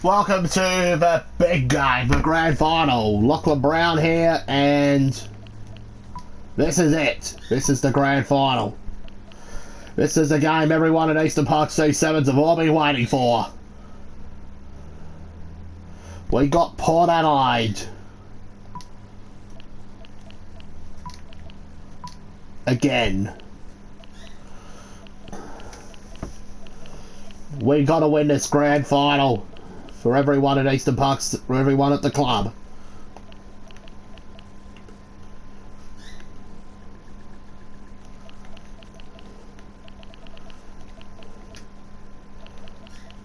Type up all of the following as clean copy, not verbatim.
Welcome to the big game, the grand final. Lachlan Brown here, and this is it. This is the grand final. This is the game everyone at Eastern Park C7s have all been waiting for. We got Port Adelaide again. We gotta win this grand final for everyone at Eastern Park, for everyone at the club.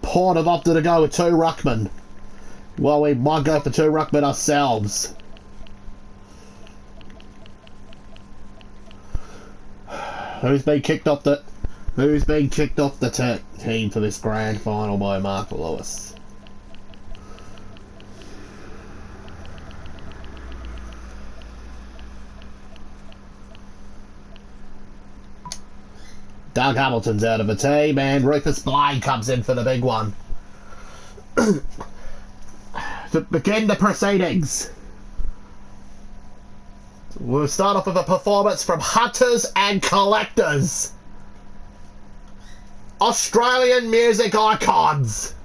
Port have opted to go with 2 ruckmen. Well, we might go for 2 ruckmen ourselves. Who's been kicked off the team for this grand final by Mark Lewis? Doug Hamilton's out of the team, and Rufus Blade comes in for the big one. To begin the proceedings, we'll start off with a performance from Hunters and Collectors, Australian music icons.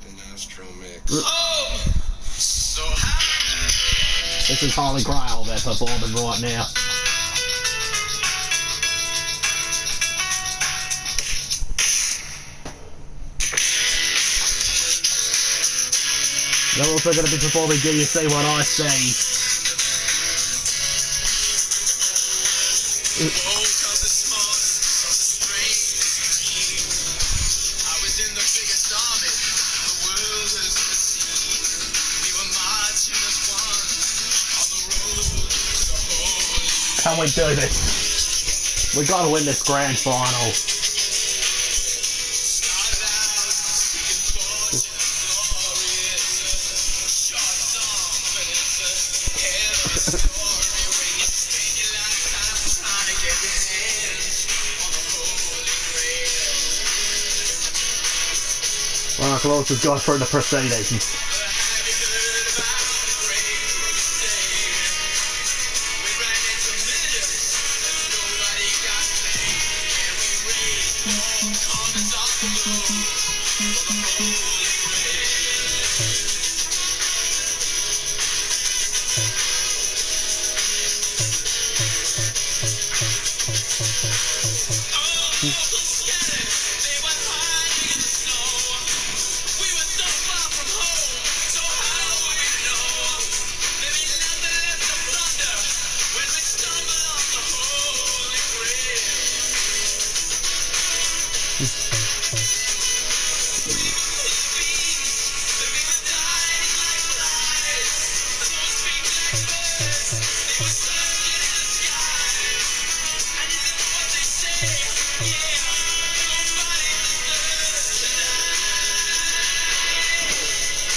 An Astro Mix. Oh, so happy. This is Holy Grail they're performing right now. They're also going to be performing Do You See What I See? Can we do this? We got to win this grand final. Mark Lewis has gone through the proceedings.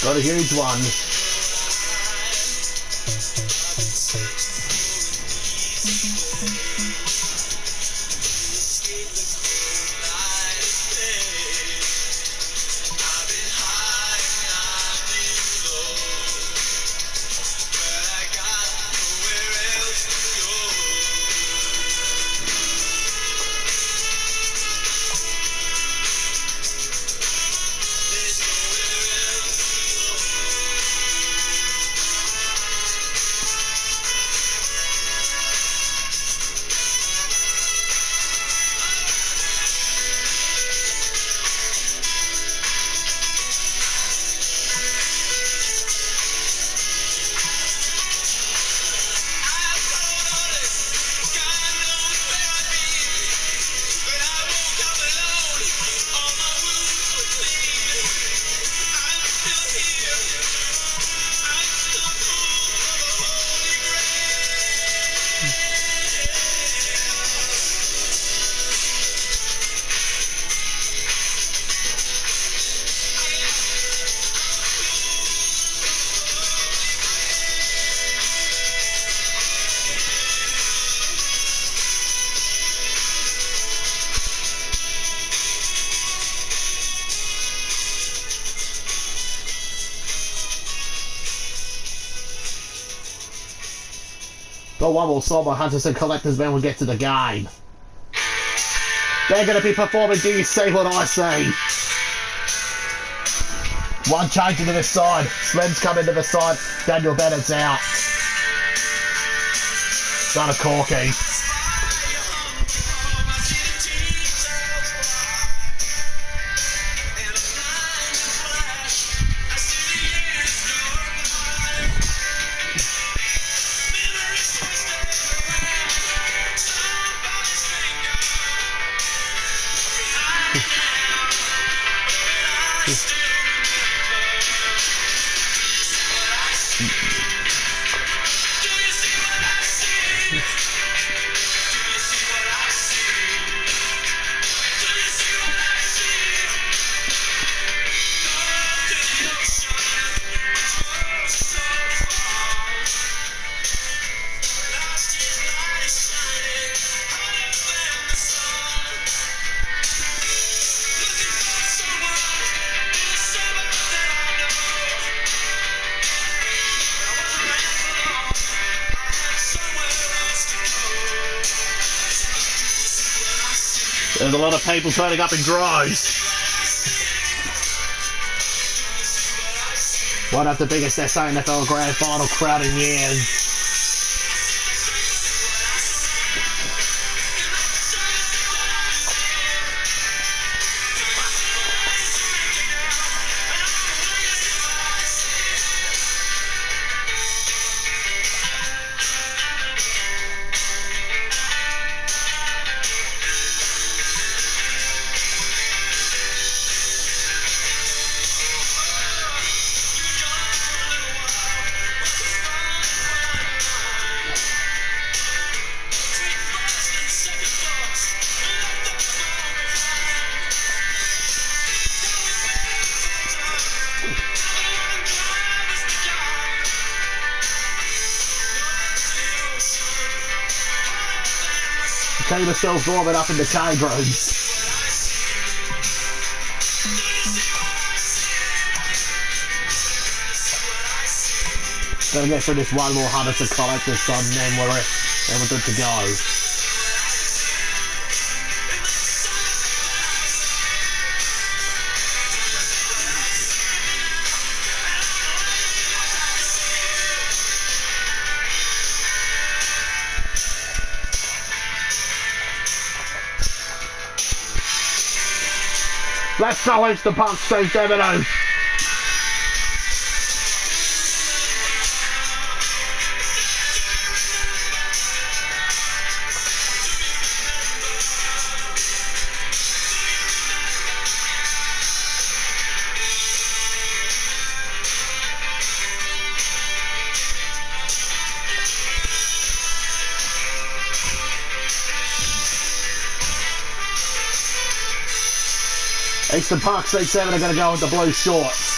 Got a huge one. No one will solve my hunters and collectors men will get to the game. They're going to be performing Do You See What I See? One change into the side. Slim's come into the side. Daniel Bennett's out. Not a corky. There's a lot of people turning up in droves. One of the biggest SANFL Grand Final crowd in years. Team are still warming up in the change rooms. Gonna get through this one more hunters and collectors on, and then we're good to go. Let's challenge the punch, Steve Devereux. Eastern Park C7 are going to go with the blue shorts.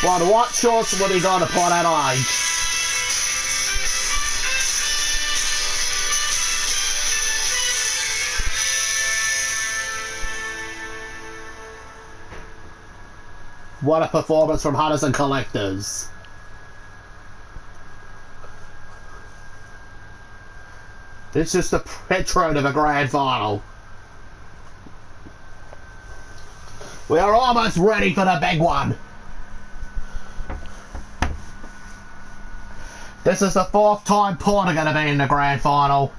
While the white shorts will be going to Port Adelaide. What a performance from Hunters and Collectors. It's just the intro to the grand final. We are almost ready for the big one. This is the 4th time Port are going to be in the grand final.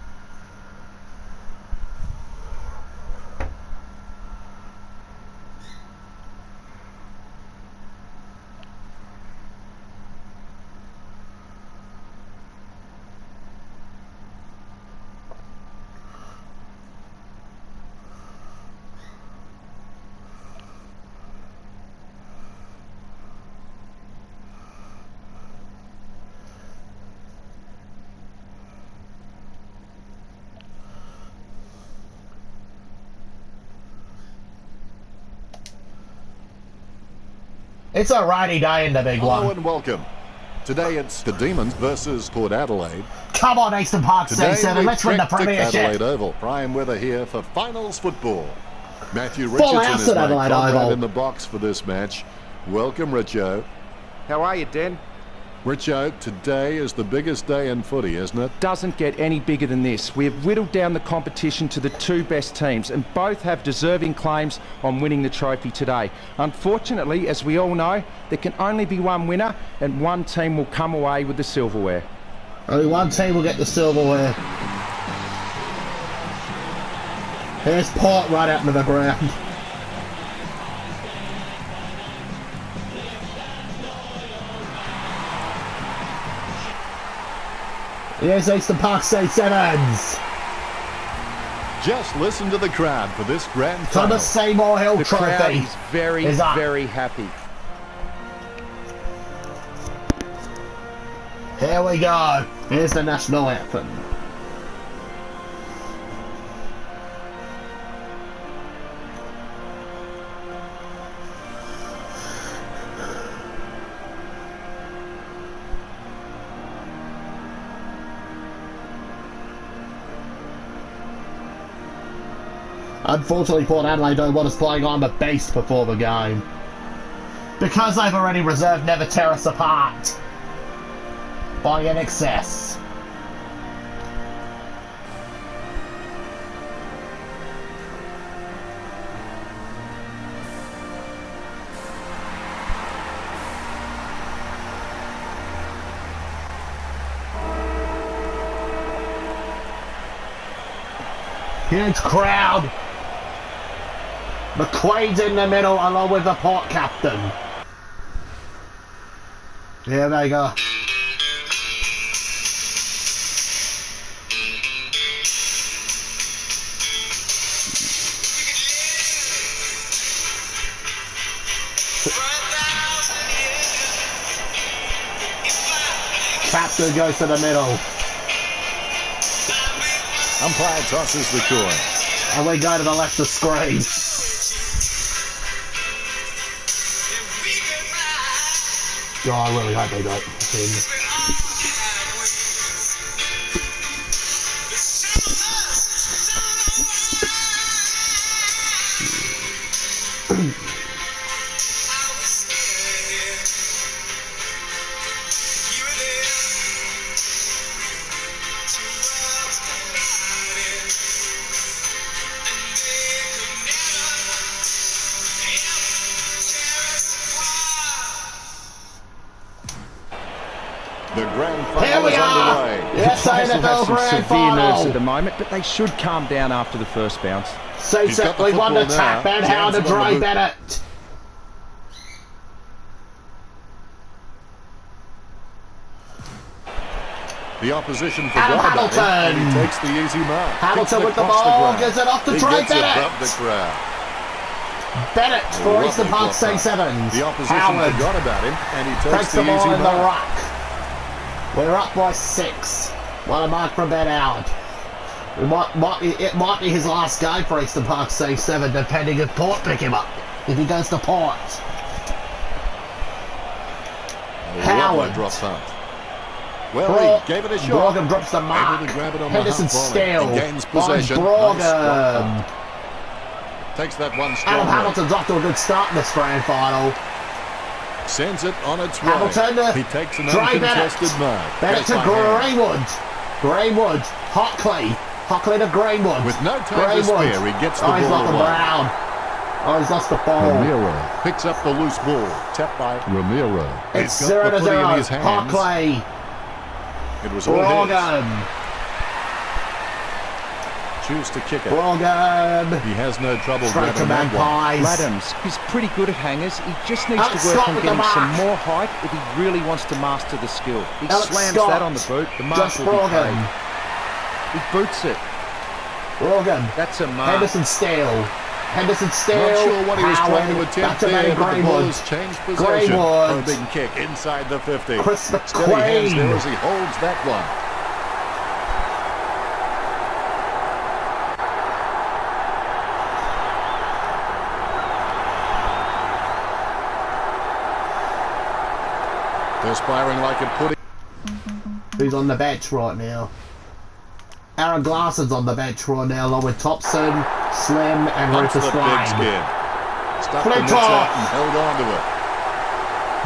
It's a rainy day in the big one. Hello and welcome. Today it's the Demons versus Port Adelaide. Come on, Eastern Park C7, let's win the premiership. Adelaide Oval. Prime weather here for finals football. Matthew Full Richardson house is at my Adelaide comrade Oval. in the box for this match. Welcome, Richo. How are you, Dan? Richo, today is the biggest day in footy, isn't it? Doesn't get any bigger than this. We have whittled down the competition to the two best teams, and both have deserving claims on winning the trophy today. Unfortunately, as we all know, there can only be one winner, and one team will come away with the silverware. Only one team will get the silverware. Here's Port right out into the ground. Here's Eastern Park St. Sevens. Just listen to the crowd for this grand For final. the Seymour Hill The Trophy. crowd is very, is up. very happy. Here we go. Here's the national anthem. Unfortunately, Port Adelaide don't want us playing on the base before the game. Because they've already reserved Never Tear Us Apart. By in excess. Huge crowd. McQuaid's in the middle along with the Port captain. Here they go. Captain goes to the middle. Umpire tosses the coin. And we go to the left of screen. Oh, I really hope they don't. The grand Here final we is are! underway. Yes, Players will have SANFL some Grand severe nerves at the Final! moment, but they should calm down after the first bounce. He's got the We won the football tap now. and how to Jansen on the Dre boot. Bennett. The opposition Adam forgot about him, and Hamilton. he takes the easy mark. Hamilton Kicks it with the across ball, ground. gives it off to He Dre gets Bennett. above the crowd. Bennett for Lovely Eastern Park block St. up. Sevens. The opposition Howard forgot about him, and he takes takes the the easy ball in the mark. ruck. We're up by 6. What a mark from Ben Howard. It might be his last game for Eastern Park St. Seven, depending if Port pick him up. If he goes to Port. Howard. Lovely drop punt. Well, he gave it a shot. Brogan drops the mark. Able to grab it on Henderson the half volley. steal. He gains By possession. Nice Brogan. drop punt. Takes that one Adam strongly. Hamilton's off to a good start in this grand final. Sends it on its way. Hamilton to He takes an Dre uncontested Bennett. mark. Bennett Goes to by hand. Greenwood. Greenwood. Hockley. Hockley to Greenwood. With no time to spare, he gets the he's ball lost the away. Brown. Oh, he's lost the ball. Ramiro picks up the loose ball. Tapped by Ramiro. It's He's got the footy in 0-0. his hands. Hockley. It was all his. Brogan. Choose to kick it. Brogan. He has no trouble Straight to grabbing that one. Magpies. Adams, he's pretty good at hangers. He just needs Alex to work Scott on with the getting some mark. more height if he really wants to master the skill. He Alex slams Scott. that on the boot. The mark Just will be Brogan. paid. He boots it. Brogan. That's a mark. Henderson steal. Henderson steal. Not sure what he was Howard. trying to Back attempt to there, Ben but the ball Greenwood. has changed possession. Greenwood. Probing kick inside the 50. Chris Steady hands there McQuaid. as he holds that one. Perspiring like a pudding. Who's on the bench right now? Aaron Glasson's on the bench right now, along with Thompson, Slim, and Punts Rufus the big Flame. skin. Stuck the Flintoff. nets out and held on to it.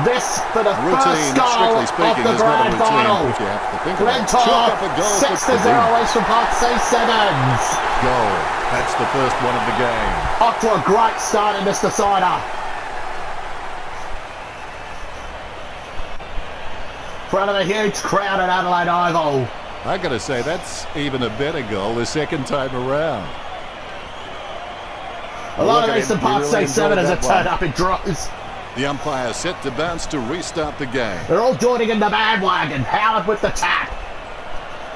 This for the first Routine, goal strictly of speaking, the is not a grand final. routine if you have to think about it. Chalk Flintoff, up a goal 6-0 away from Parkside Sevens. Goal. That's the first one of the game. Off to a great start in this decider. In front of a huge crowd at Adelaide Oval. I got to say, that's even a better goal the second time around. A lot Look of at Eastern him, he Park really State Sevens enjoyed have that turned one. up in droves. The umpire set to bounce to restart the game. They're all joining in the bandwagon. Howard with the tap.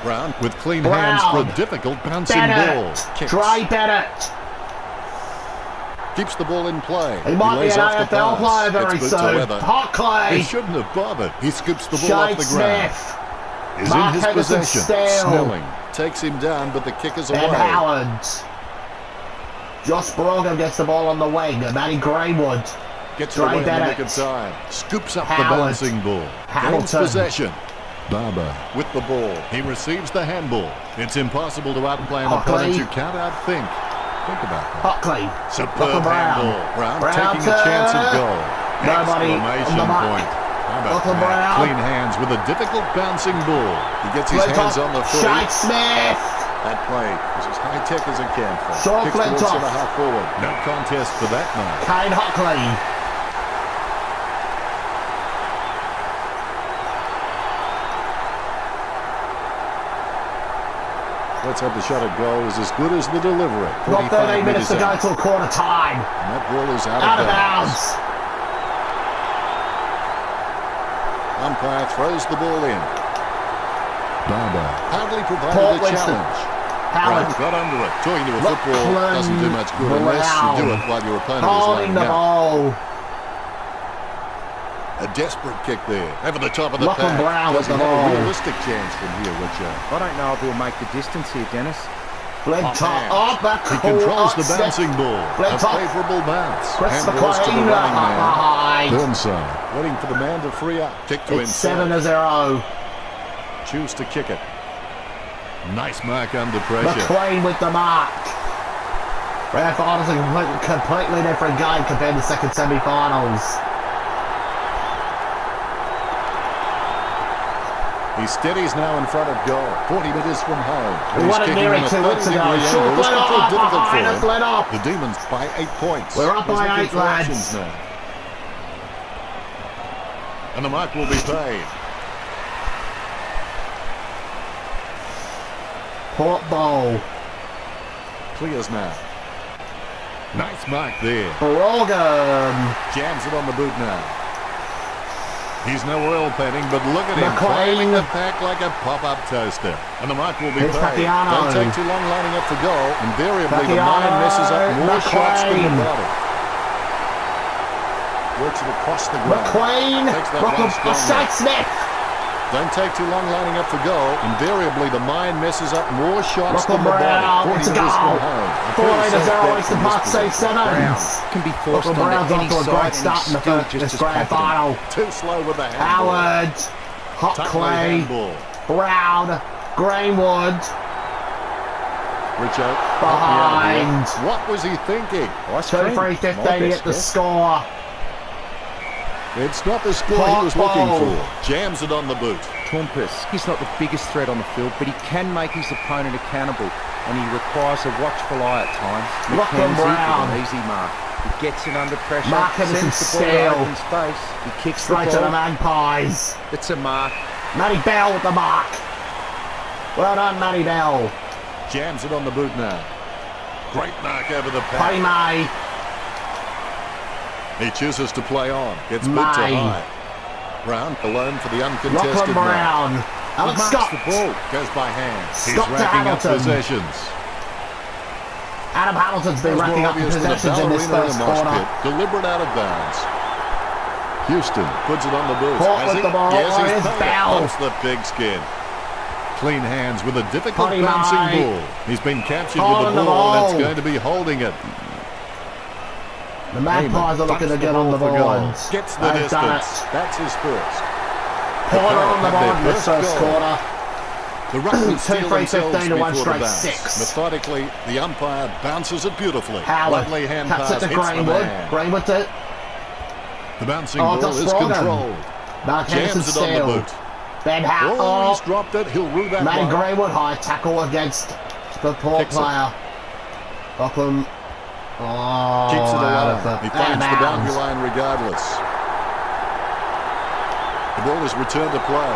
Brown with clean Brown. hands for a difficult bouncing ball. Bennett. Kicks. Trey Bennett. Keeps the ball in play. He might be lays an off the AFL pass. player very It's good to soon. weather. He Hockley. shouldn't have bothered. He scoops the ball Shane off the ground. Smith. Is Mark in his Henderson possession. still. Snelling takes him down, but the kick is away. Ben Howard. Josh Brogan gets the ball on the wing. Matty Greenwood. Gets Trey away in the Bennett. nick of time. Scoops up Howard. the bouncing ball. Gains Hamilton. possession. Barber with the ball. He receives the handball. It's impossible to outplay an Hockley. opponent you can't outthink. Think about that. Hockley. Superb Brown. handball. Brown Brown taking a chance at goal. Nobody on Exclamation the mark. point. How about Lachlan that? Brown. Clean hands with a difficult bouncing ball. He gets his hands on the footy. Shane Smith. That play is as high-tech as it can for. Sean Kicks towards Flintoff. centre half forward. No contest for that man. Kane Hockley. Let's have the shot at goal is as good as the delivery. Got 13 minutes to go out. till quarter time. And that ball is out Out of of bounds. bounds. Umpire throws the ball in. Barber hardly provided Paul a Winston. challenge. Howard. Brown got under it. Talking to a Lachlan football doesn't do much good unless you do it while your opponent is Holding laying the out. ball. A desperate kick there. Over the top of the Lachlan pack. Brown with Does he the have ball. a realistic chance from here, Richard? I don't know if he'll make the distance here, Dennis. Flintoff. Oh, back. He controls the bouncing ball. A Flintoff. favourable bounce. Chris Handballs to the McLean running man. behind. Burnside waiting for the man to free up. Kick to It's himself. 7-0. Choose to kick it. Nice mark under pressure. McLean with the mark. Grand finals are a completely different game compared to second semi-finals. He steadies now in front of goal. 40 metres from home. We He's won it kicking nearly on a 2 weeks ago. 30-degree Short angle. This let could prove off difficult for behind us, him. let off. The Demons by 8 points. We're up He's by looking 8, for lads. options now. And the mark will be paid. Port Bowl. Clears now. Nice mark there. Brogan. Jams it on the boot now. He's no oil painting, but look at him McLean. climbing the pack like a pop-up toaster. And the mark will be Here's paid. Pacquiano. Don't take too long lining up for goal. Invariably, the Pacquiano. mind messes up more shots than the McLean. body. Works it across the ground. McLean. Takes that one strongly. Shane Smith. Don't take too long lining up for goal. Invariably, the mind messes up more shots Lachlan than the Brown. body. It's a 40 metres goal. from home. A 4-0 pretty Eastern safe Park bet State from this Brown Sevens. can be forced Lachlan Brown's onto any off to a side great and start he's in the still first just this as grand confident. final. Too slow with the handball. Howard. Tuckley Hockley. handball. Brown. Greenwood. Richo. Behind. What was he thinking? Ice cream. 23-15 My to best get the guess. score. It's not the score he was looking Ball. for. Jams it on the boot. Trumpus, he's not the biggest threat on the field, but he can make his opponent accountable, and he requires a watchful eye at times. Lachlan McKenzie Brown. with an easy mark. He gets it under pressure, Mark Henderson sends the ball to steal. open space, he kicks Straight the to the ball. Magpies. It's a mark. Matty Bell with the mark. Well done, Matty Bell. Jams it on the boot now. Great mark over the Paddy pack. May. He chooses to play on. Gets May. boot to high. Brown alone for the uncontested Lachlan mark. Brown. He Alex marks Scott. the ball. Goes by hand. He's Scott to racking up Hamilton. possessions. Adam Hamilton's been That was racking more up obvious than a possessions in this ballerina first in a mosh quarter. pit. Deliberate out of bounds. Houston puts it on the boot. Caught Has with he? the ball. Yes, he's Here's paid it. Bell. Pumps the pigskin. Clean hands with a difficult Paddy bouncing May. ball. He's been captured Holding with the the ball. That's ball. going to be holding it. The Magpies are looking to get on the for goal. board. Gets the They've done distance. it. That's his first. Porter on the Have their board in this first first goal. quarter. The Rugby steal 2-3-15 themselves to one before the straight bounce. 6. Methodically, the umpire bounces it beautifully. Howard. Lovely hand Taps pass. it to Hits the Greenwood. man. Greenwood to The bouncing Oh, ball just is wrong. controlled. Mark Henderson Jams it on the still. boot. Ben Howe. Oh, he's dropped it. He'll rue that Matty one. Greenwood, high tackle against the poor Kicks it. player. Lachlan. Oh, Keeps it out alive. He finds the boundary line regardless. The ball is returned to play.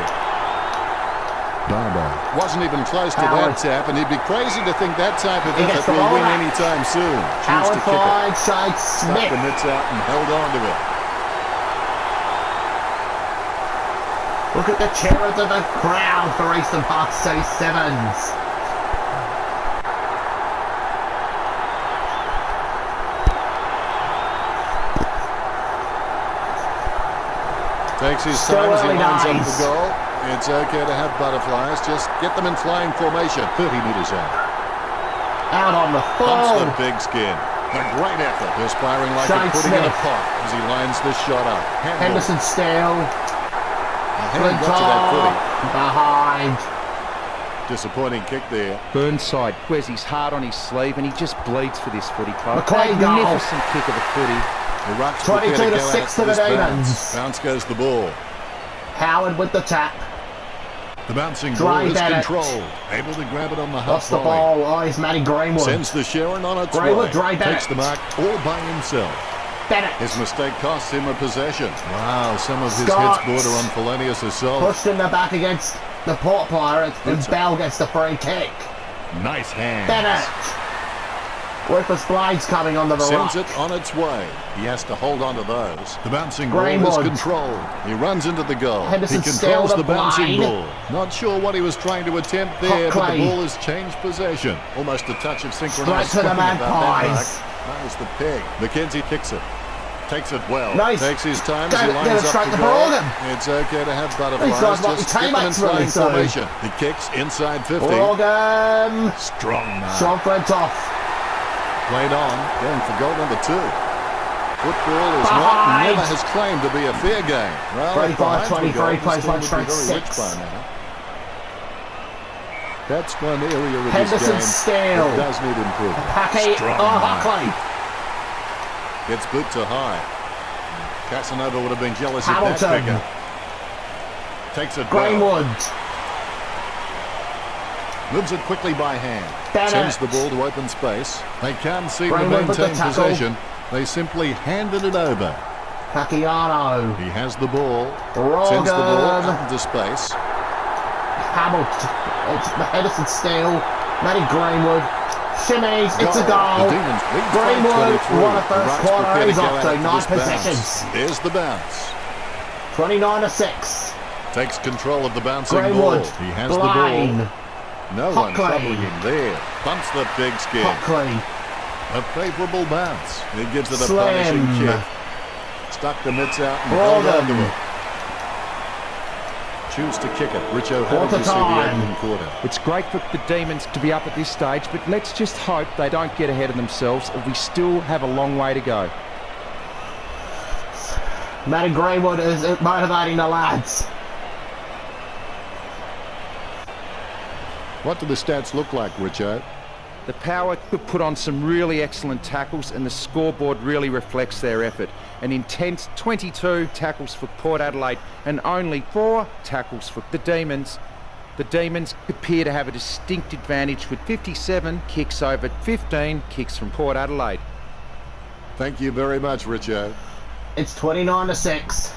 Barber wasn't even close to Howard. that tap, and he'd be crazy to think that type of He gets effort the will ball win back. anytime soon. Choose Howard to kick it. finds Shane Stuck Smith. the mitts out and held on to it. Look at the cheers of the crowd for Eastern Park City Sevens. Takes his Still time as he early lines up days. the goal. It's okay to have butterflies. Just get them in flying formation. 30 metres out. Out on the Bumps the full. big skin. A great effort. Perspiring like Shane a pudding in a Smith. pot as he lines this shot up. Handball. Henderson still. A hand got to that footy. Behind. Disappointing kick there. Burnside wears his heart on his sleeve and he just bleeds for this footy club. McLean goal. Magnificent kick of the footy. The Rucks 22 prepare to go 6 out to the this bounce. Demons. Bounce goes the ball. Howard with the tap. The bouncing Dre ball is Bennett. controlled. Able to grab it on the half Lost the volley. ball. Oh, he's Matty Greenwood. Sends the Sharon on its Greenwood, way. Dre Bennett. Takes the mark all by himself. Bennett. His mistake costs him a possession. Wow, some of his Scott. hits border on felonious assault. Pushed in the back against the Port player, and Bell gets the free kick. Nice hands. Bennett. Rufus Blades coming on the Sends right. it on its way. He has to hold on to those. The bouncing ball Greenwood. is controlled. He runs into the goal. Henderson He controls still the the bouncing blind. ball. Not sure what he was trying to attempt there, but the Hockley. ball has changed possession. Almost a touch of synchronized Straight to the swing about that Magpies. mark. That was the peg. McKenzie kicks it. Takes it well. Nice. Takes his time Go- as he get lines it up straight the to goal. Morgan. It's okay to have These butterflies. guys might be Just get them in teammates really flying soon. formation. He kicks inside 50. Morgan. Strong mark. Sean Flintoff. Played on, going for goal number 2. Football is Behind. never has claimed to be a fair game. Well, 35-23, plays by strike straight 6. That's one area of Henderson this game still. that does need improvement. Packy. Strong Oh, mark. Hockley. Gets boot to high. Casanova would have been jealous of that Hamilton. figure. Takes it well. Greenwood. Moves it quickly by hand. Bennett. Sends the ball to open space. They can't seem to Greenwood with the maintain tackle. possession. They simply handed it over. Pacquiano. He has the ball. Rogan. Sends the ball out into space. Hamilton. It's Henderson still. Matty Greenwood. Shimmies. It's a goal. The Demons lead Greenwood 5-23. won a first The Rucks quarter. prepare He's go off out to for 9 this bounce. possessions. There's the bounce. 29-6. Takes control of the bouncing Greenwood. ball. He has Blaine. the ball. No one Hockley. troubling him there. Bumps the big skin. Hockley. A favourable bounce. He gives it a Slim. punishing kick. Stuck the mitts out and held on to Morgan. it. Choose to kick it. Richo, how Quarter did you see the time. opening quarter? It's great for the Demons to be up at this stage, but let's just hope they don't get ahead of themselves. We still have a long way to go. Matty Greenwood is motivating the lads. What do the stats look like, Richo? The Power could put on some really excellent tackles and the scoreboard really reflects their effort. An intense 22 tackles for Port Adelaide and only 4 tackles for the Demons. The Demons appear to have a distinct advantage with 57 kicks over 15 kicks from Port Adelaide. Thank you very much, Richo. It's 29-6.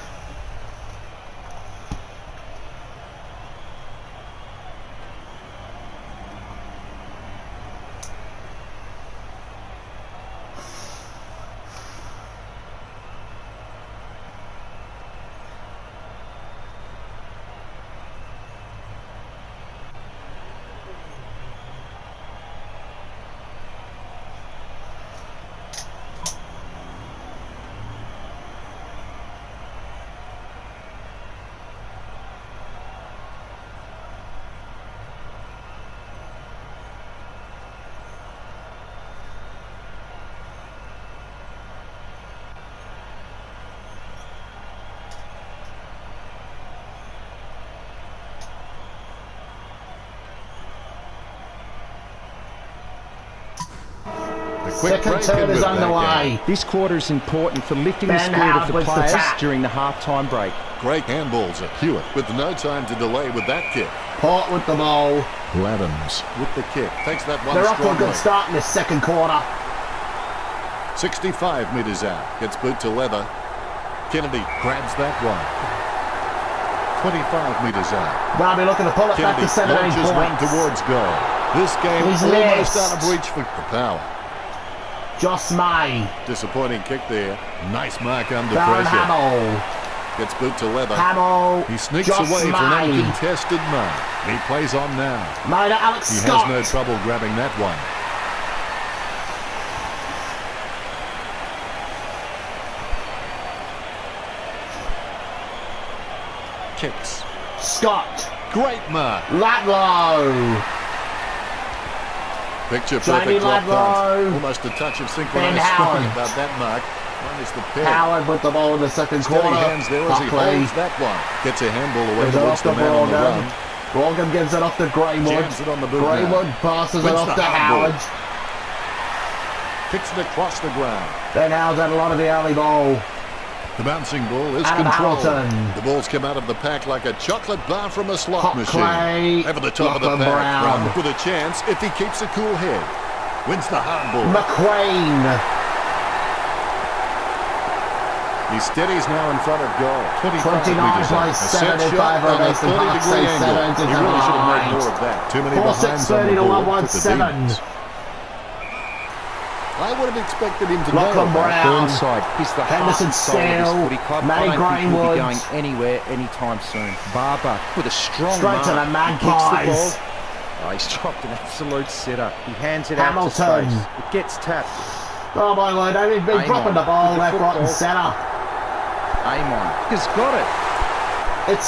quick Second break term in is with that underway. game. This quarter is important for lifting the Ben spirit Howard of the wins the players tap. during the half-time break. Great handballs at Hewitt with no time to delay with that kick. Port with the ball. Adams with the kick. Takes that one They're off to a strongly. good start in this second quarter. 65 metres out. Gets boot to leather. Kennedy grabs that one. 25 metres out. They'll be looking to pull it back Kennedy to 17 launches one points. towards goal. This game He's almost missed. out of reach for the power. Joss May. Disappointing kick there. Nice mark under Darren pressure. Hamill. Gets boot to leather. Hamill. He sneaks Joss away for an May. uncontested mark. He plays on now. May to Alex He Scott. has no trouble grabbing that one. Kicks. Scott. Great mark. Ladlow. Picture Jamie perfect drop Ladlow. punt. Almost a touch of Ben synchronized Howard. scoring about that mark. One is the peg. Howard with the ball in the second Steady quarter. hands there as he Buckley. holds that one. Gets a handball away Gives it towards off the to man on the Morgan. run. Morgan gives it off to Greenwood. Jams it on the boot Greenwood now. passes it Wins off the to hard ball. Howard. Kicks it across the ground. Ben Howard's had a lot of the early ball. The bouncing ball is Adam controlled. Hamilton. The ball's come out of the pack like a chocolate bar from a slot Hot machine. Clay. Over the top of the Lachlan pack. Brown. Brown with a chance if he keeps a cool head. Wins the hard ball. McQueen. He steadies now in front of goal. 29 metres plays out. A 7 in set shot favour of on a Eastern 30 Park. degree Say angle. 7 to He really should have made combine. more of that. Too many 4 behinds 6 on 30 the to board. 1 1 Put the 7. Demons. I would have expected him to Lachlan nail that. Brown. Burnside is the Henderson heart and soul of this Steele. footy club. Matty I don't think he'll Greenwood. be going anywhere anytime soon. Barber with a strong Straight mark. to the He Magpies. kicks the ball. Oh, he's dropped an absolute sitter. He hands it out Hamilton. to space. It gets tapped. Oh my word, they've been Amon dropping the ball with the left, right and football. centre. Amon has got it. It's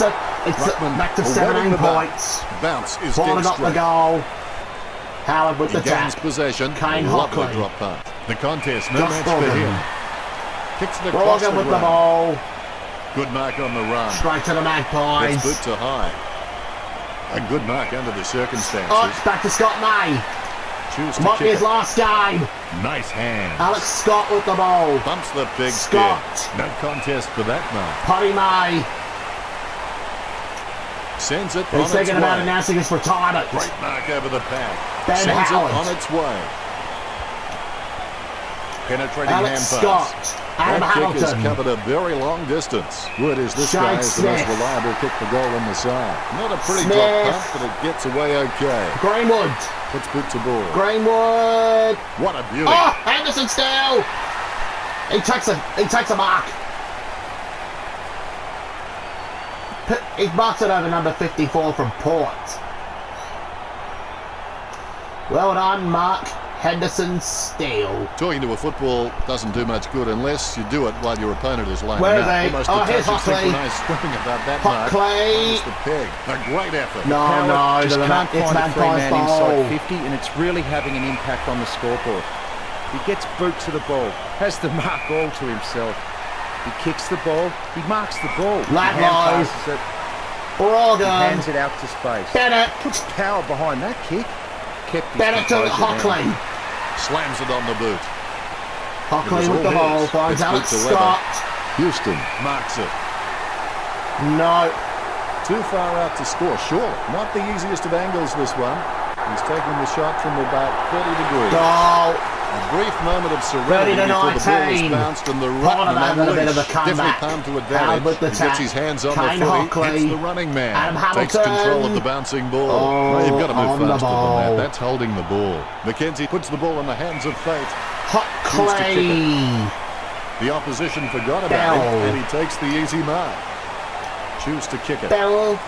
Ruckman back to awaiting 17 the back. points. Bounce is Fordham dead got the straight. goal. Howard with He the gains tap. possession. Kane Lovely Hockley. drop punt. The contest, no Josh match for Morgan. him. Kicks it across the Morgan with the ground. ball. Good mark on the run. Straight to the Magpies. Gets boot to high. A good mark under the circumstances. Oh, it's back to Scott May. Choose to Might be kick his it. last game. Nice hand. Alex Scott with the ball. Bumps the big Scott. skip. No contest for that mark. Potty May. Sends it He's on its thinking about way. announcing his retirement. Great mark over the pack. Ben Sends Howard. it on its way. Penetrating Alex hand Scott. pass. Adam That kick has Hamilton. covered a very long distance. Word is this guy Shane is the most Smith. reliable kick for goal on the side. Not a pretty Smith. drop punt, but it gets away okay. Greenwood. Puts boot to ball. Greenwood. What a beauty. Oh, Henderson still. He takes a mark. He marks it over number 54 from Port. Well done, Mark Henderson Steele. Talking to a football doesn't do much good unless you do it while your opponent is laying Where out. are they? Almost Oh, a here's touch of Hockley. synchronised scoring about that Hockley. mark. The peg. A great effort. No, Howard just can't it's find a Magpies three-man ball. inside 50, and it's really having an impact on the scoreboard. He gets boot to the ball, has the mark all to himself. He kicks the ball, he marks the ball. He hand Ladlow. passes it, he Morgan. hands it out to space. Bennett. Puts power behind that kick. Kept his Bennett to composure down. Hockley. Slams it on the boot. Hockley It was with the all ball. his. Finds It's good Alex to leather. Scott. Houston marks it. No. Too far out to score. Sure, not the easiest of angles, this one. He's taking the shot from about 30 degrees. Goal. A brief moment of serenity 30 to before the ball 19. was bounced and the Howard Ruckman having a bit of a unleashed. comeback. Definitely palm to Howard with advantage. the He tap. gets his hands on Kane the footy. Hockley. Hits the running man. Adam Takes Hamilton. control of the bouncing ball. Oh, Well, you've got to on move the faster than ball. that. That's holding the ball. McKenzie puts the ball in the hands of fate. Hockley. The opposition forgot about Bell. it, and he takes the easy mark. Choose to kick it. Bell.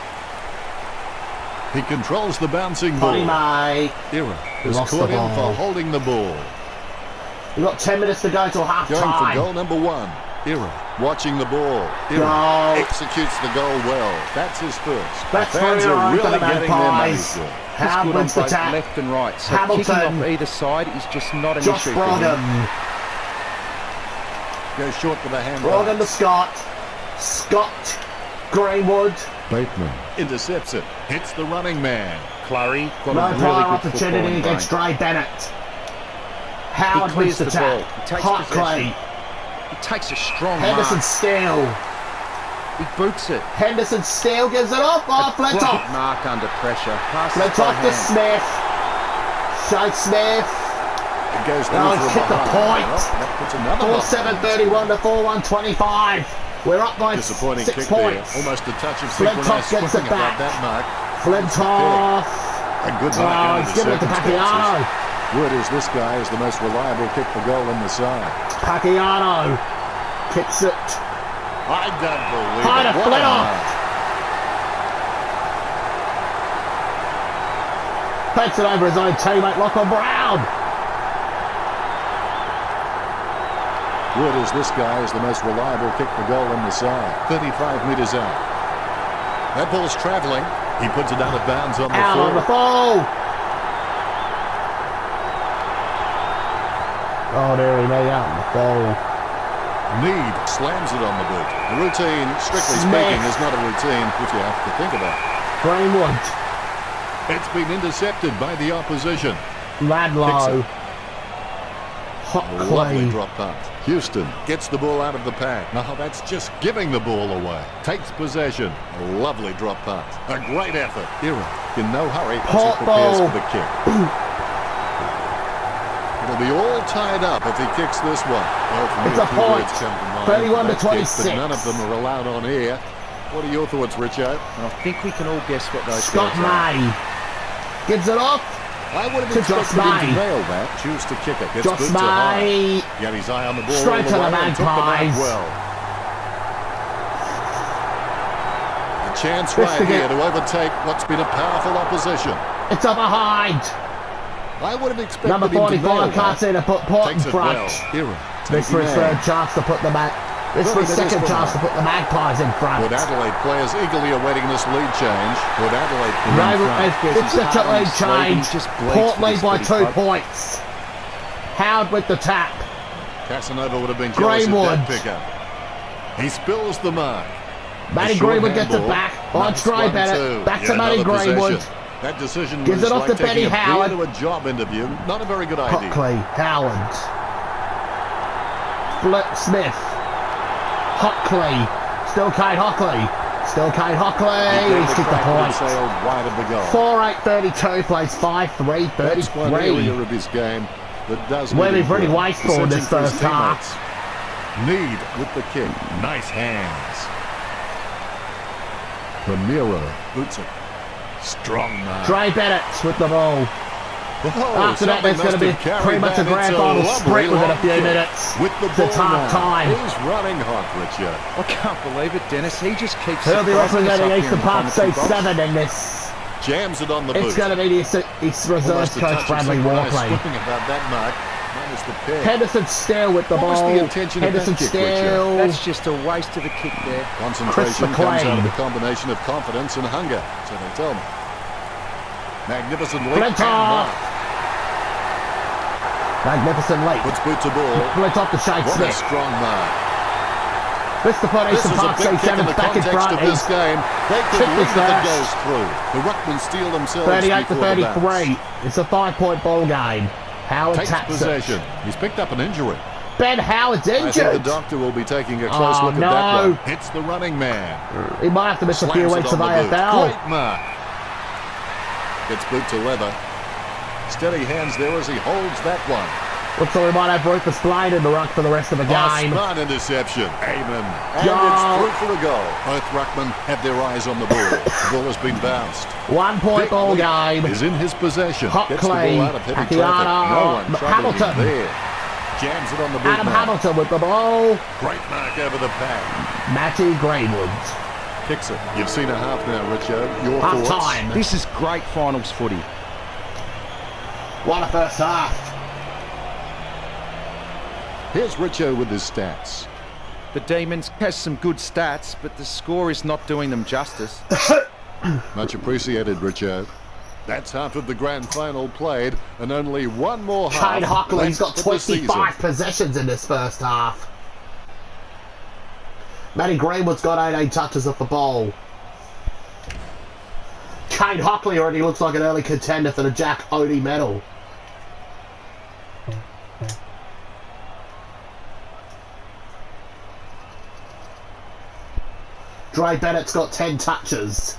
He controls the bouncing ball. Potty May. Ira has Lost caught the him ball. for holding the ball. We've got 10 minutes to go till half Going for time. goal number one. Ira watching the ball. Ira Goal. executes the goal well. That's his first. That's the fans 3 are for really the getting their money's Magpies. worth. He's Howard good on wins the both tap. left and right, so Hamilton. kicking off either side is just not an Josh issue for him. Brogan. Goes short with a hand. Brogan to Scott. Scott. Greenwood. Bateman intercepts it. Hits the running man. Clary got No a really prior good opportunity footballing against brain. Dre Bennett. Howard wins clears the the ball. tap. He takes Hockley. He takes a strong Henderson mark. Steele. He boots it. Henderson Steele gives it off. Oh, Great Flintoff. mark under pressure. Passes Flintoff by to hand. Smith. Shade Smith. It goes through Oh, he's from kicked the behind. point. Well, that puts another 4-7-31 to 4-1-25. We're up by disappointing 6 kick points. there. Almost a touch of Flintoff synchronised gets swimming it back. about that mark. Flintoff. A good Oh, mark under he's the giving it to circumstances. Pacquiao. Word is this guy is the most reliable kick for goal in the side. Pacquiao kicks it. I don't believe High to it. What a Flintoff. mark. Takes it over his own teammate, Lachlan Brown. Word is this guy is the most reliable kick for goal in the side. 35 metres out. That ball's travelling. He puts it out of bounds on the Out on the full. ball. Oh, there he made out on the ball. Need slams it on the boot. The routine, strictly Smith. speaking, is not a routine which you have to think about. Greenwood. It's been intercepted by the opposition. Ladlow. Lovely Hockley. drop punt. Houston gets the ball out of the pack. No, that's just giving the ball away. Takes possession. A lovely drop punt. A great effort. Ira in no hurry as he Hot prepares ball. for the kick. It'll be all tied up if he kicks this one. Well, for me, It's a few point. words come to mind 31 for to that kick, 26. but none of them are allowed on air. What are your thoughts, Richo? And I think we can all guess what those Scott words are. May. Gives it off. I would have To Josh expected him May. to nail that. Choose to kick it. Gets Josh boot to high. May. Got his eye on the ball Straight all to the the way and took the mark Magpies. well. A chance This right to here get- to overtake what's been a powerful opposition. It's up behind. I would have expected Number him to nail 45 can't that. seem to put Port in Takes it well. front. Ira This for his taking aim. third chance to put the This for his 30 minutes second from chance to now. put the Magpies in front. With Adelaide players eagerly awaiting this lead change. With Adelaide in Raven, front. it's such a lead He's bleeding, change. just bleeds Port for lead this by footy 2 club. points. Howard with the tap. Casanova would have been jealous Greenwood. of that pickup. He spills the mark. Matty A short Greenwood gets it handball. back. On Nice Stray 1-2. Bennett. Back Yet to Matty another Greenwood. possession. That decision Gives was it off like to Benny taking a Howard. beer to a job interview. Not a very good idea. Hockley. Howard. Smith. Hockley. Still Kate Hockley. Still Kate Hockley. He's kicked the point. Sailed wide of the goal. 4-8-32 plays 5-3 That's one area 33. of his game that does We've need been pretty improvement. wasteful in this Searching for his first half. teammates. Need with the kick. Nice hands. Ramiro boots it. Strong mark. Trey Bennett with the ball. Oh, After that, there's going to be pretty much a grand final sprint within a few minutes. With the It's ball half now. time. He's running hot, Richard. I can't believe it, Dennis. He just keeps He'll be surprising us representing up here in Eastern the Park commentary State box. 7 in this. Jams it on the boot. It's going to be his reserve Almost a coach touch of Bradley synchronised Walkley. swimming about that mark. Minus the pair. Henderson Steele with the What was ball. the intention of that Henderson kick, Richard? Steele. That's just a waste of a kick there. Concentration Chris comes out of McLean. a combination of confidence and hunger, so they tell me. Magnificent leap. and Flintoff. mark. Magnificent leap. Puts boot to ball. Flintoff to Shade What a Smith. strong mark. This to put This Eastern is a Park big State kick in 7 the back in context front. of this He's game. They could kicked lead this if it first. goes through. The Ruckman steal themselves 38 to before the bounce. 33. It's a 5-point ball game. Howard Takes taps it. possession. He's picked up an injury. Ben Howard's I think the injured. doctor will be taking a close Oh, look at no. that one. Hits the running man. He might have to miss a few Slams it weeks of on the boot. AFL. Great mark. Gets boot to leather. Steady hands there as he holds that one. Looks like we might have Rufus Blaine in the ruck for the rest of the game. Smart interception. Amen. And Goal. it's through for the goal. Both ruckmen have their eyes on the ball. The ball has been bounced. 1-point Big ball lead game. is in his possession. Gets the Hockley, ball out of heavy traffic. Pacquiao, No one troubling him Hamilton. there. Jams it on the boot Adam now. Hamilton with the ball. Great mark over the pack. Matty Greenwood. Kicks it. You've seen a half now, Richo. Your Half thoughts? time. This is great finals footy. What a first half. Here's Richo with his stats. The Demons has some good stats, but the score is not doing them justice. Much appreciated, Richo. That's half of the grand final played, and only one more half. Kane Hockley's got left for the season. 25 possessions in this first half. Matty Greenwood's got 18 touches off the ball. Kane Hockley already looks like an early contender for the Jack Odie medal. Dre Bennett's got 10 touches.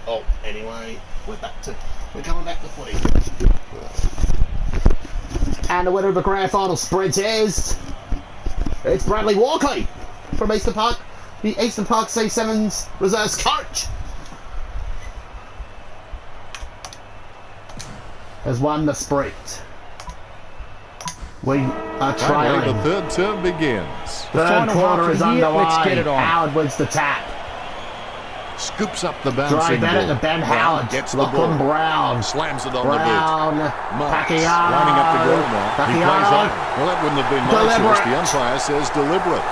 Oh, anyway, we're coming back to footy. And the winner of the grand final sprint is... It's Bradley Walkley from Eastern Park, the Eastern Park C7's reserves coach. Has won the sprint. We are Finally, trailing. the third term begins. Third final quarter half of is the year, underway. let's get it on. Howard wins the tap. Scoops up the Dre bouncing Bennett ball. to Ben Brown Howard. gets the Lachlan ball. Brown. Slams it on Brown. the boot. Marks Pacquiao. lining up the goal now. He plays Pacquiao. on. Well, that wouldn't have been my Deliberate. choice. The umpire says deliberate.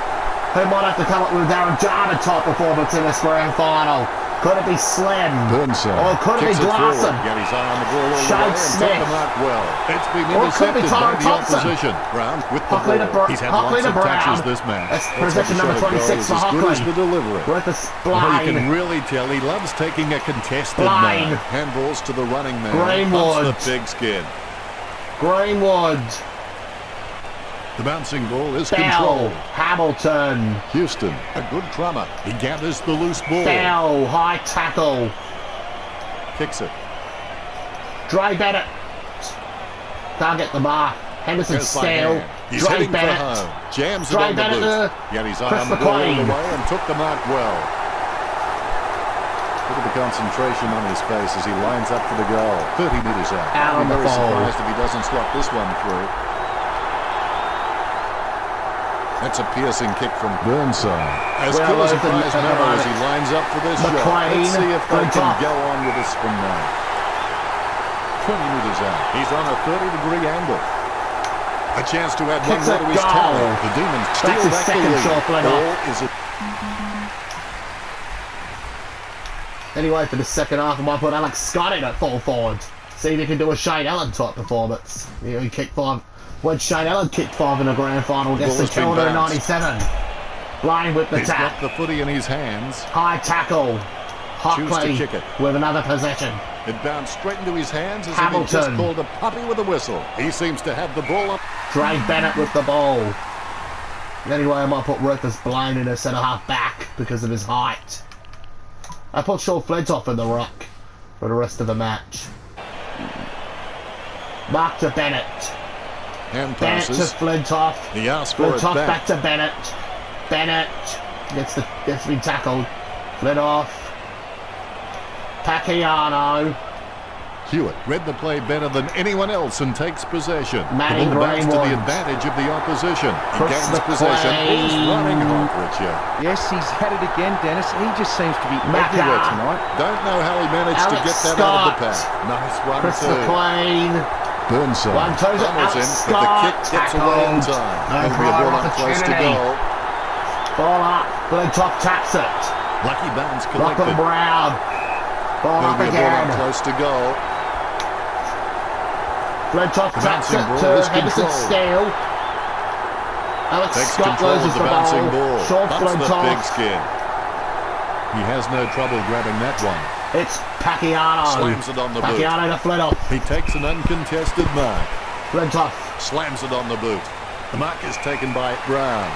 Who might have to come up with Darren Jarman top performance in this grand final? Could it be Slim? Burnside Or could it be kicks it forward. Glasson? Got his eye on the ball all the Shane way and took Smith. the mark well. It's been Or it could be intercepted by Tyron the Thompson. opposition. Brown with the Hockley to ball. He's had Hockley lots to of touches Brown. this match. That's Let's have possession a number shot at 26 goal. for As good as Hockley. the delivery. Rufus Well, you can Blaine. really tell he loves taking a contested Blaine. man. Handballs to the running man. Greenwood. Bumps the pigskin. Greenwood. The bouncing ball is Bell. controlled. Hamilton. Houston, a good crummer. He gathers the loose ball. Bell. High tackle. Kicks it. Dre Bennett. Can't get the mark. Henderson Goes by Steele. hand. He's Dre heading for Bennett. home. Jams it Dre on the Bennett, boot. Got his eye Chris on the ball all McLean. the way and took the mark well. Look at the concentration on his face as he lines up for the goal. 30 metres out. Out I'd on be the very ball. surprised if he doesn't slot this one through. That's a piercing kick from Burnside. As Well, cool as a open prize at the marrow as he moment. lines up for this McLean, shot. Let's see if they good can top. go on with this from now. 20 metres out. He's on a 30-degree angle. A chance to add one Kicks more a to his goal. tally. The Demons steal That's his back the second lead. shot let Ball off. is a Anyway, for the second half, I might put Alex Scott in at full forward. See if he can do a Shane Allen type performance. He kicked 5. When Shane Allen kicked 5 in the grand final against the Ball's been Kilda in bounced. 97. Blaine with the He's tap. got the footy in his hands. High tackle. Choose to Hockley kick it. with another possession. It bounced straight into his hands as if he Hamilton. just called a puppy with a whistle. He seems to have the ball up. Dre Bennett with the ball. Anyway, I might put Rufus Blaine in a centre-half back because of his height. I put Shaw Flintoff in the ruck for the rest of the match. Mark to Bennett. Hand Bennett to passes. Flintoff. He asked for it Flintoff back. back to Bennett. Bennett gets been tackled. Flintoff. Pacquiao. Hewitt read the play better than anyone else and takes possession. Matty the ball bounced to the Greenwood. advantage of the opposition. He Chris gains possession. McLean. He's running hot, Richard. Yes, he's had it again, Dennis. He just seems to be Macca. everywhere tonight. Don't know how he managed to Alex get that out of the Scott. pack. Nice one, Chris too. McLean. Burnside. One toes at Funnels Alex in, but the kick Scott. gets away in Tackled. time. No It'll be a prior ball up close to opportunity. goal. Ball up. Flintoff taps it. Lucky bounce Lachlan collected. Brown. Ball It'll up be a ball again. up close to goal. Flintoff The taps bouncing it ball to is Henderson controlled. Steele. Alex Takes Scott control loses of the the bouncing ball. ball. Short Bumps the Flintoff. pigskin. He has no trouble grabbing that one. It's Pacquiao. Slams it on the boot. Pacquiao to Flintoff. He takes an uncontested mark. Flintoff. Slams it on the boot. The mark is taken by Brown.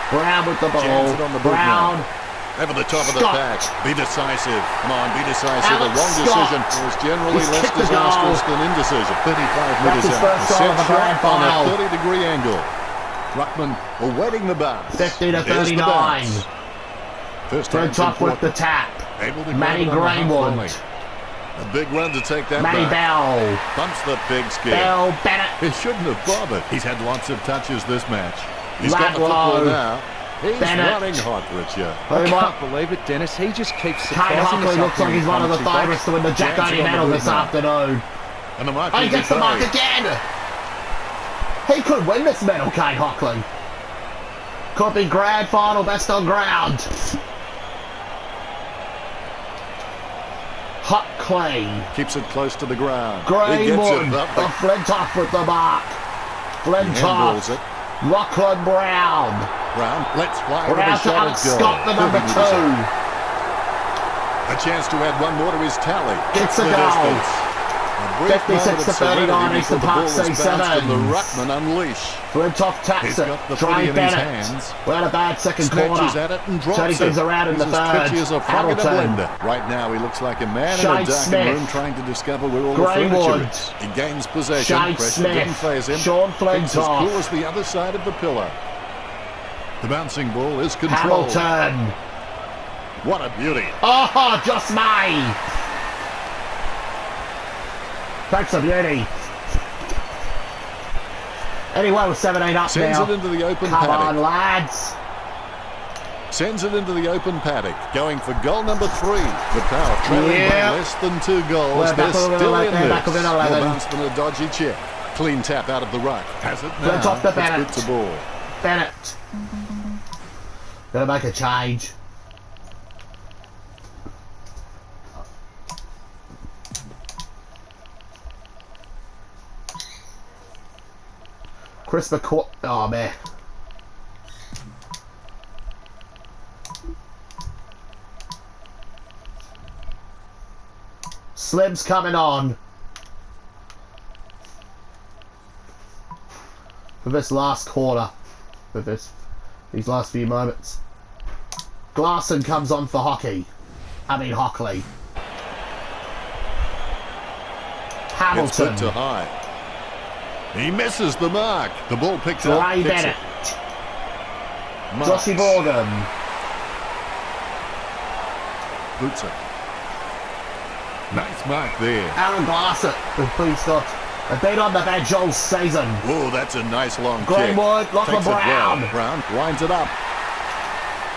Brown with the ball. Jams it on the boot Brown. now. Over the top of the Scott. pack. Be decisive. Come on, be decisive. Alex A wrong Scott. decision was generally He's less kicked the disastrous goal. than indecision. 35 That's metres his out. first A goal of set the grand shot on final. a 30-degree angle. Ruckman awaiting the bounce. 50 to There's the 39. bounce. First time Flintoff with the tap. Able to Matty grab it on the half Greenwood. volley. A big run to take that Matty back. Bell. Bumps the pigskin. Bell Bennett. He shouldn't have bothered. He's had lots of touches this match. He's got the Ladlow. football now. He's Bennett. running hot, Richard. I can't believe it, Dennis. He just keeps Kane surprising us Hockley up looks here like in he's one of the commentary box. favourites to win the Jack Jansen Oney on the medal boot this now. afternoon. And the mark Oh, he is gets the mark paid. again! He could win this medal, Kane Hockley. Could be grand final, best on ground. Hockley. Keeps it close to the ground. He gets Greenwood. it up. The Flintoff with the mark. Handballs Flintoff. it. Lachlan Brown. Brown lets fly with Brown a to shot Alex at goal. Scott, the number 30 2. meters out. A chance to add one more to his tally. Gets the the goal. distance. A brief 56 moment to of serenity 39, before Eastern the Park ball was bounced and the C7s. Ruckman unleash. Flintoff taps He's it. got the Try footy in his Bennett. hands. We had a bad second Snatches quarter. at it and drops Turning it. things around in He's the as third. twitchy as a frog in a Hamilton. blender. Right now he looks like a man in Shane a darkened Smith. room trying to discover where all Greenwood. the furniture is. He gains possession. Shane Pressure Smith. didn't phase him. Sean Thinks as Flintoff. cool as the other side of the pillar. The bouncing ball is controlled. Hamilton. What a beauty. Oh, just May. Thanks for beauty. Anyway, we're 7-8 up Sends now. it into the open Come paddock. on, lads. Sends it into the open paddock. Going for goal number 3. The Power trailing Yep. by less than 2 goals. We're They're back within still 11, in back this. within More 11. bounce than a dodgy chip. Clean tap out of the ruck. Has it now. Let's off the It's Bennett. good to ball. Bennett. Gonna make a change. Chris McCoy. Oh, man. Slim's coming on. For this last quarter. For these last few moments. Glasson comes on for Hockley. Hockley. It's put Hamilton. to high. He misses the mark. The ball picked up. Ray Picks Bennett. it. Marks. Joshy Morgan. Boots it. Nice mark there. Aaron Glasson. Please stop. A beat on the bad Joel season. Oh, that's a nice long Greenwood, kick. Lachlan Takes it well. Brown. Brown lines it up.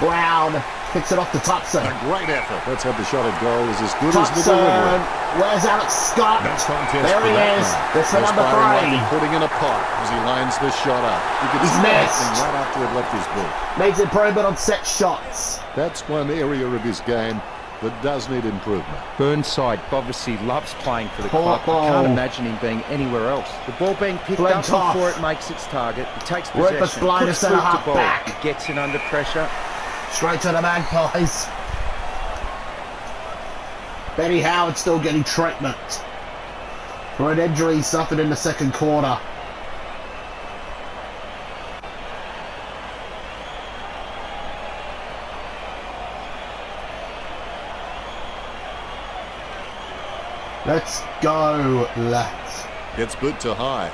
Brown picks it off to Thompson. A great effort. Let's have the shot at goal is as good as the Thompson. delivery. Where's Alex Scott? That's contest There for he that is. man. That's for number Perspiring like 3. he's putting in a pot as he lines this shot up. You could He's see that missed. thing right after it left his boot. Needs improvement on set shots. That's one area of his game that does need improvement. Burnside obviously loves playing for the Ball, club. I can't ball. imagine him being anywhere else. The ball being picked Flintoff. up before it makes its target. He takes Rufus possession, Blind puts is centre through to half ball. back. He gets it under pressure. Straight to the Magpies. Benny Howard still getting treatment for an injury he suffered in the second quarter. Let's go, lads. Gets boot to high.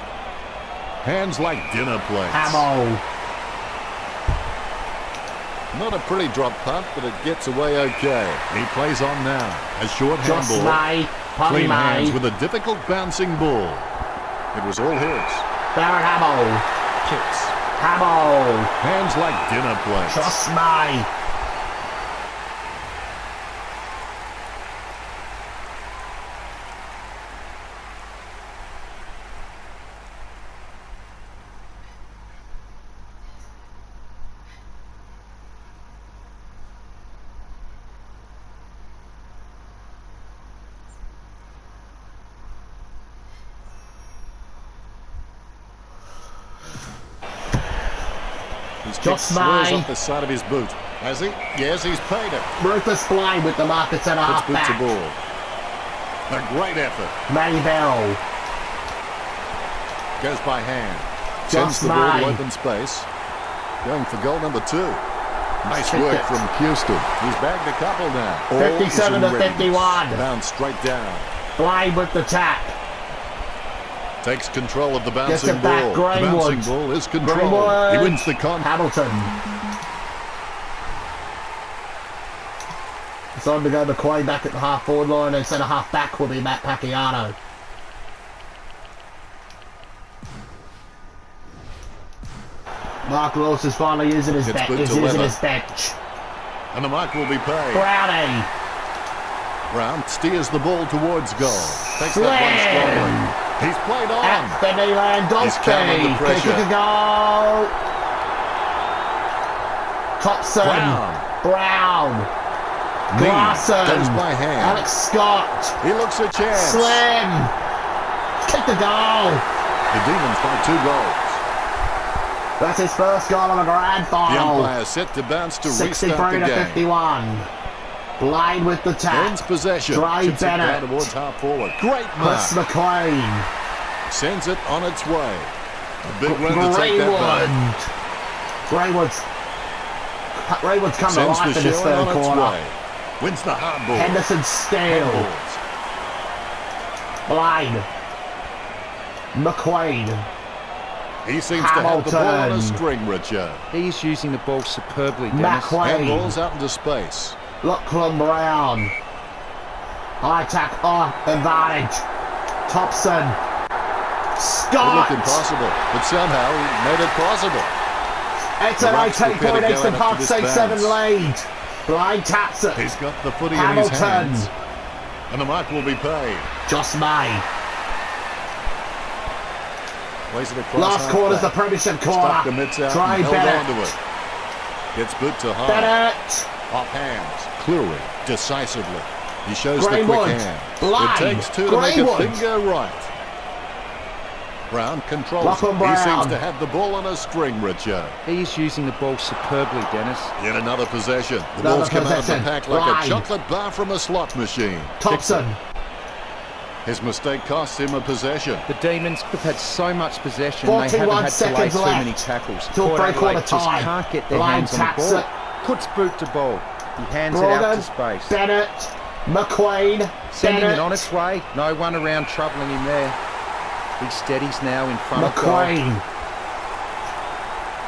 Hands like dinner plates. Hamo. Not a pretty drop punt, but it gets away okay. He plays on now. A short Joss handball. May. Paddy Clean hands May. with a difficult bouncing ball. It was all his. Barrett Hamo. Kicks. Hamo. Hands like dinner plates. Joss May. His kick Joss swirls May. off the side of his boot. Has he? Yes, he's paid it. Rufus Blind with the mark at centre Puts half boot to back. ball. A great effort. Mayville. Goes by hand. Joss Sends the ball to May. open space. Going for goal number 2. Nice Kicked work it. from Houston. He's bagged a couple now. All 57 is to in readiness. 51. Bounce straight down. Blind with the tap. Takes control of the Gets bouncing it back, ball. The Greenwood. bouncing ball is controlled. Greenwood. He wins the con. Hamilton. It's time to go McQuaid back at the half forward line, and centre half back will be Matt Pacquiano. Mark Lewis is finally using his Gets bench. good Is to using Weber. his bench. And the mark will be paid. Brownie. Brown steers the ball towards goal. Takes that Slam. one strongly. He's played on. Anthony He's come under Landowski. pressure. Kicking a goal. Thompson. Brown. Glasson. Goes by hand. Alex Scott. He looks a chance. Slim. Kick the goal. The Demons by 2 goals. That's his first goal of the grand The final. umpire set to bounce to 63 restart the to game. 51. Blade with the tap. Ends possession. Dre Chips it down Bennett. towards half forward. Great mark. Chris McLean. Sends it on its way. A big run to take that back. Greenwood's come to Sends life the in this showing third on its quarter. way. Wins the hard ball. Henderson Steele. Handballs. Blade. McQueen. He seems to have the ball on a Hamilton. string, Richard. He's using the ball superbly, Dennis. McQueen. Handballs out into space. Lachlan Brown. High tack advantage. Thompson. It looked Scott. impossible, but somehow he made it possible. It's The an Rocks 18 prepare to point go Eastern out Park after this 6-7 bounce. lead. Blade taps it. He's got the footy in his Hamilton. hands. And the mark will be paid. Joss May. Plays it across Last quarter's the half-back. premiership Stuck quarter. the mitts out Trey and held Bennett. on to it. Gets boot to high. Bennett. Off hands. Cleary. Decisively. He shows Greenwood. the quick hand. Blind. It takes 2 to make a Greenwood. thing go right. Brown controls Lachlan it. Brown. He seems to have the ball on a string, Richard. He's using the ball superbly, Dennis. Yet another possession. The Another ball's come out of the possession. pack like Line. a chocolate bar from a slot machine. Thompson. His mistake costs him a possession. The Demons have had so much possession, they 41 haven't had to lay seconds too left. many tackles. Till Port three-quarter Adelaide just time. can't get their Blade hands on the taps ball. it. Puts boot to ball. He hands it out Brogan. to space. Bennett. McQueen. Sending Bennett. it on its way. No one around troubling him there. He steadies now in front of goal. McQueen.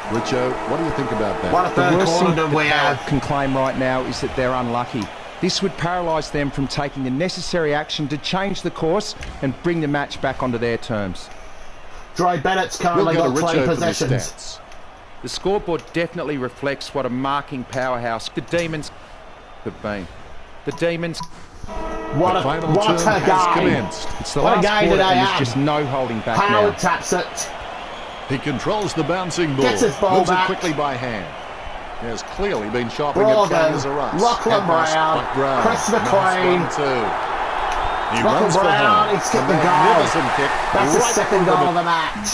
Richo, what do you think about that? What a The third worst quarter thing do the we Power have? can claim right now is that they're unlucky. This would paralyse them from taking the necessary action to change the course and bring the match back onto their terms. Dre Bennett's We'll currently go to got 3 Richo for the possessions. stats. The scoreboard definitely reflects what a marking powerhouse the Demons have been. The Demons, What The a final what term a has game. commenced. it's the What a last game quarter today, and there's Am. just no holding back Howard now. taps it. He controls the bouncing ball. Gets his ball Moves back. it quickly by hand. He has clearly been shopping at Brogan. Trainers R Us. Lachlan Head pass Brown. by Brown. Chris Nice McLean. 1-2. He Lachlan runs for Brown, home. he's kicked A the goal. magnificent kick. That's the right second through goal of the match.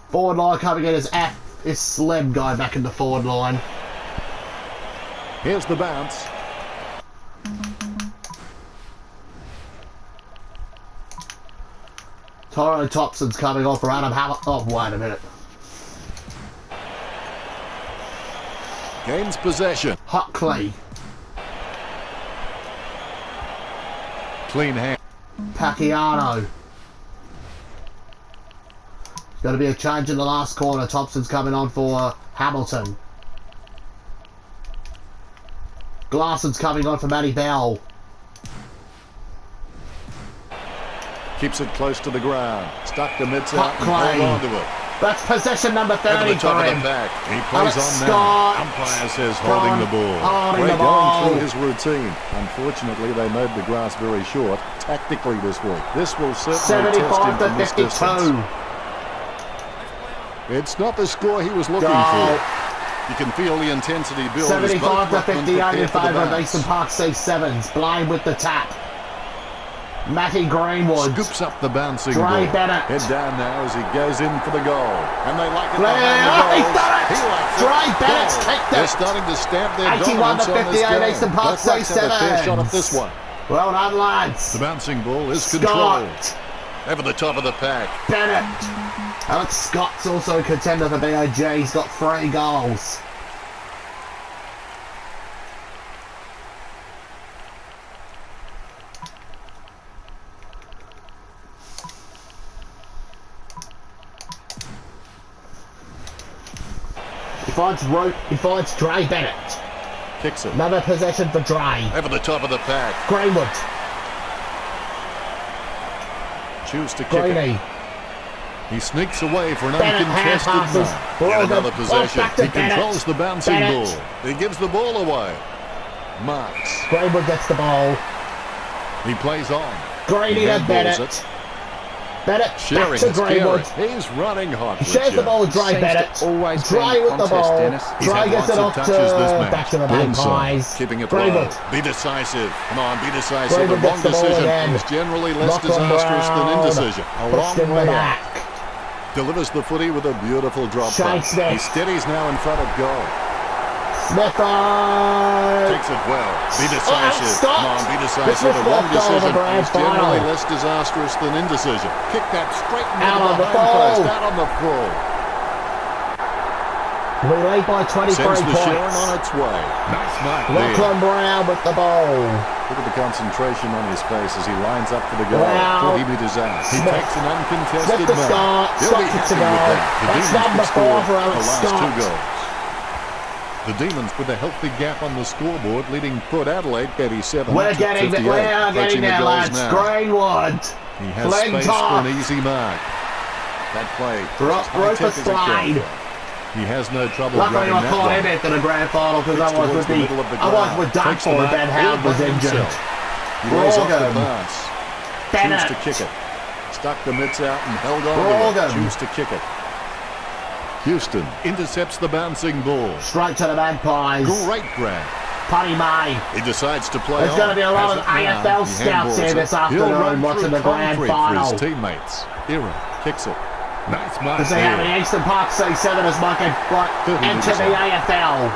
Forward line coming in is Slim going back in the forward line. Here's the bounce. Tyro Thompson's coming off for Adam Hamilton. Oh, wait a minute. Gains possession. Huckley. Clean hand. Pacquiano. Going to be a change in the last quarter. Thompson's coming on for Hamilton. Glasson's coming on for Matty Bell. Keeps it close to the ground. Stuck the mitts out and Huckley. hold on to it. That's possession number 30 Over the top for of him. the back. He plays Alex on Scott now. Umpire says holding the ball. holding Ray the ball. going through his routine. Unfortunately, they mowed the grass very short tactically this week. This will certainly test him 75 from to this 52. distance. It's not the score he was looking Goal. for. You can feel the intensity build. as 75 to both ruckmen 58 in prepare for the favour of bounce. Eastern Park C7s. Blind with the tap. Matty Greenwood. Scoops up the bouncing Dre ball. Bennett. Head down now as he goes in for the goal. And they like it Well, behind the he's goals. done it! He likes Dre it. Bennett's Goal. kicked it. They're starting to stamp their 81 to dominance on this 58 game. Eastern Park Both Rocks have a fair shot at this C7s. one. Well done, lads. The bouncing ball is controlled. Scott. Over the top of the pack. Bennett. Alex Scott's also a contender for BOG. He's got 3 goals. He finds Dre Bennett. Kicks it. Another possession for Dre. Over the top of the pack. Greenwood. Choose to kick it. Greeny. He sneaks away for an Bennett uncontested hand passes. mark. Ball Yet goes- another ball possession. back to He Bennett. controls the bouncing Bennett. ball. He gives the ball away. Marks. Greenwood gets the ball. He plays on. Greeny He to handballs Bennett. it. Bennett Sharing back to is Greenwood. caring. He's running hot. He shares the Richard. ball with Dre Seems to Bennett. always be Dre in with the contest, ball. Dennis. He's Dre had gets lots it of off touches this to match. back to the Burnside Magpies. keeping it Greenwood. low. Be decisive. Come on, be decisive. Greenwood A wrong gets the ball decision again. is generally less Lachlan disastrous than Brown indecision. A pushed long in the way back. out. Delivers the footy with a beautiful drop Shane pass. Smith. He steadies now in front of goal. Smitho. Takes it well. Be decisive. stopped. Come on, be This decisive. was A wrong fourth goal of the decision grand is generally final. less disastrous than indecision. Kick that straight into Out on the the home full. post. Out on the full. We lead by 23 Sends the Sharon points. on its way. Nice mark there. Lachlan Brown with the ball. Look at the concentration on his face as he lines up for the goal. Wow. 40 metres out. He Smith. takes an uncontested Smith to mark. Scott. He'll Scott be gets happy a with goal. that. The That's Demons number could 4 score for the Alex last Scott. 2 goals. The Demons with a healthy gap on the scoreboard, leading Port Adelaide 87 We're to getting 58. there, Approaching the lads. goals now. Greenwood. He has space for Flintoff. an easy mark. That play. Rufus high-tech as it can slide. be. He has no trouble Luckily, grabbing I that caught one. him into the grand final because Kicks otherwise towards the middle of the ground. we're done Takes the for if mark Ben Howard all was by injured. himself. He lays off the Morgan. pass. Choose Bennett. to kick it. Stuck the mitts out and held on Morgan. to it. Choose to kick it. Houston intercepts the bouncing ball. Straight to the Magpies. Great grab. Putty May. He decides to play There's on. going to be a lot Has of it now. AFL He scouts here handballs this it. He'll afternoon run watching through the grand concrete final. for his teammates. Ira kicks it. Nice mark To see how there. the Eastern Park C7 has enter the AFL.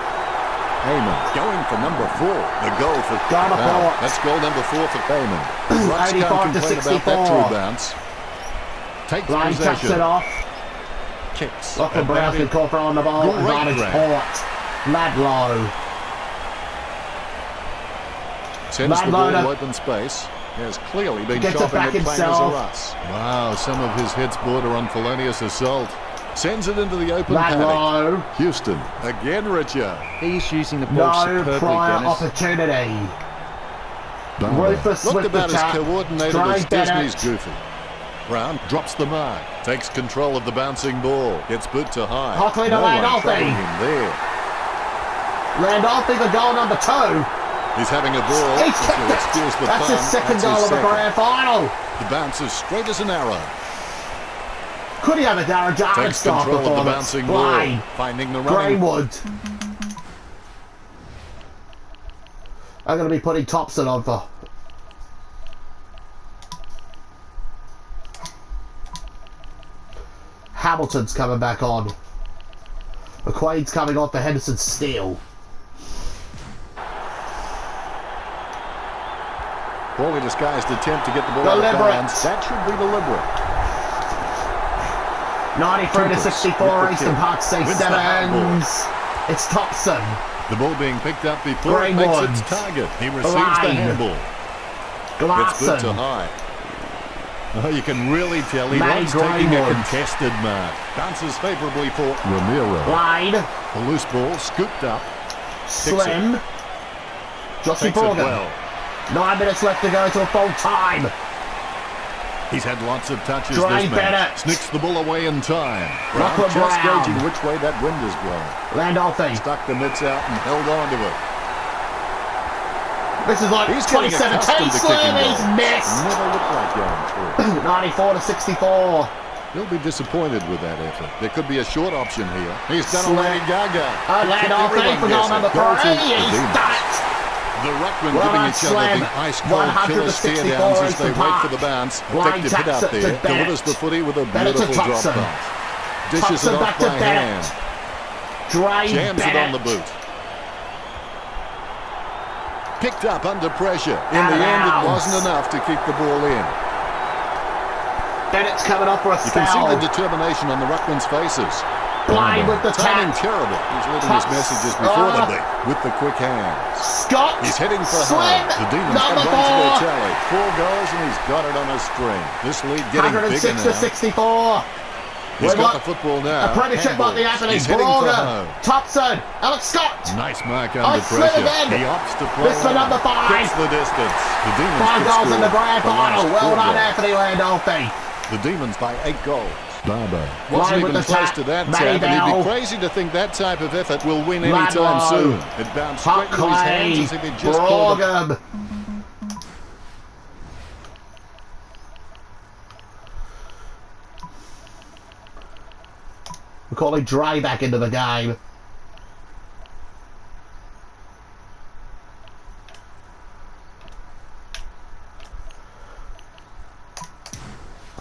Heyman going for number 4. The goal for Goal to Wow, Port. that's goal number 4 for Heyman. Rucks 85 can't to complain about 64. that through bounce. Takes Lane tucks it possession. off. Kicks. Lachlan Brown's been caught on the ball. Great Advantage grab. Port. Ladlow. Sends the Ladlow ball to- open space. Has clearly been Gets it shopping back at Planners himself. or Us. Wow, some of his hits border on felonious assault. Sends it into the open paddock. Ladlow. Houston again, Richard. He's using the ball No superbly, prior Dennis. opportunity. Barber Rufus looked with the about as tap. coordinated Dre as Disney's Bennett. Goofy. Brown drops the mark, takes control of the bouncing ball, gets boot to high. Hockley to No one Landolfi. tracking him there. Landolfi for goal number 2. He's having a ball. He's if kicked you'll it. excuse the That's pun, his second that's goal his of the second. grand final. The bounce is straight as an arrow. Could he have a Darren Jarman Takes style control of the performance? bouncing ball, Blaine. finding the running. Greenwood. I'm going to be putting Thompson on for. Hamilton's coming back on. McQuaid's coming on for Henderson Steele. Poorly disguised attempt to get the ball out of Deliberate. bounds. That should be deliberate. 93 to Tempest 64, with the Eastern kick. Park Wins the handball. C7s. It's Thompson. The ball being picked up before it makes Greenwood. its target. He receives the Blind. handball. Gets boot to Glasson. high. Oh, you can really tell he Matty loves taking a Greenwood. contested mark. Bounces favourably for Ramiro. Blind. A loose ball scooped up. Slim. Jossie Takes it Morgan. well. 9 minutes left to go to a full time. He's had lots of touches Dre this match. Bennett. Snicks the ball away in time. Brown Lachlan just Brown. gauging which way that wind is blowing. Landolfi. Stuck the mitts out and held on to it. This is like He's getting 2017 accustomed to Slim. kicking He's goals. missed. Never looked like going through. 94 to 64. He'll be disappointed with that effort. There could be a short option here. He's done a Slim. Lady Gaga. Landolfi Everyone for goal gets it. number Goal 3. to He's the Demons. done it. The ruckman Well giving done, each other Slim. the ice-cold 100 killer to stare 64 downs as they Eastern wait Park. for the bounce. Blind Effective hit taps out it to there. Bennett. Delivers the footy with a Bennett to beautiful drop Thompson. pass. Dishes Thompson it off back to by Bennett. hand. Dre Jams it on the Bennett. boot. Picked up under pressure. In Out the of end, it bounds. wasn't enough to keep the ball in. Bennett's coming off for a You can see foul. the determination on the ruckman's faces. Blind with the Timing tap. terrible. He's leaving his Tucks. messages before the Oh. beat with the quick hands. Scott. He's heading for Slim. home. The Demons have Number gone to their 4. tally. 4 goals and he's got it on a string. This lead getting 106 bigger to now. 64. He's We've got the football now. A premiership might be happening. He's heading for home. Thompson, Alex Scott. Nice mark under slid pressure. again. He opts to play This for number on. 5. Gets the distance. The Demons 5 could goals in score the grand final. last Well done, quarter. Anthony Landolfi. The Demons by 8 goals. Barber Line wasn't with even the close tap. to that Matty tap, and Bell. he'd be crazy to think that type of effort will win any Ladlow. time soon. It bounced straight into his hands as if he'd just caught the... Brougham. We're calling Dre back into the game.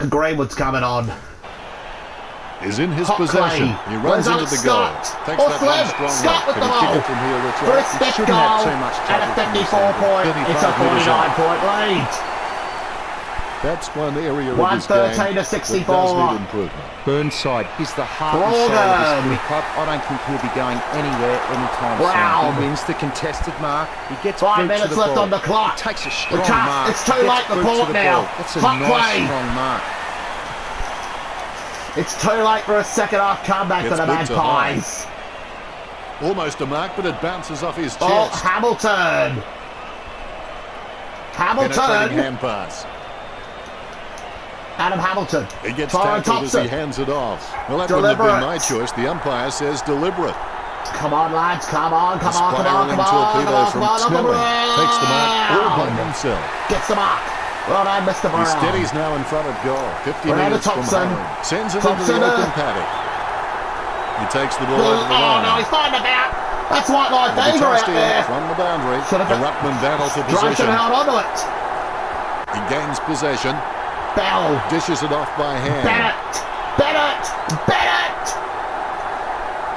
Greenwood's coming on. Is in his Hot possession. Clay. He runs Runs into the out goal. Scott. Takes Or that Slim. one strong Scott knock. with Can the he kick ball. it from here, For Richard? a step shouldn't have goal too much and a trouble from this 54 angle. point. It's a 35 metres 49 point lead. That's one area of this 113 game to that 64. does need improvement. Burnside is the heart and soul of this footy club. I don't think he'll be going anywhere anytime Wow. soon. He wins the contested mark. He gets 5 boot to minutes the left ball. on the clock. He takes a The strong cut. mark. It's too Gets late to boot pull the it now. ball. That's a Hot nice Clay. strong mark. It's too late for a second half comeback for Gets the boot to Magpies. Almost a mark, but it bounces off his chest. Oh, Hamilton. Penetrating Hamilton. hand pass. Adam Hamilton. He gets Tyron tackled as he Thompson. hands it off. Well, that wouldn't have been my Deliberate. choice. The umpire says deliberate. Come on, lads. Come on, come on, come on, Spiraling come on. torpedo Come on, from come on, Snelling. Takes the mark all by Brown. himself. Gets the mark. Well done, Mr. He Brown. steadies now in front of goal. 50 Fernando metres from Thompson. home. Sends it Thompson, into the open paddock. He takes the ball over the Oh, line. no, he's finding about. That's White Line It'll be Fever tossed out in there. from the boundary. Should have The been- ruckman battle for Drive should possession. have held onto it. He gains possession. Bell. Dishes it off by hand. Bennett. Bennett. Bennett.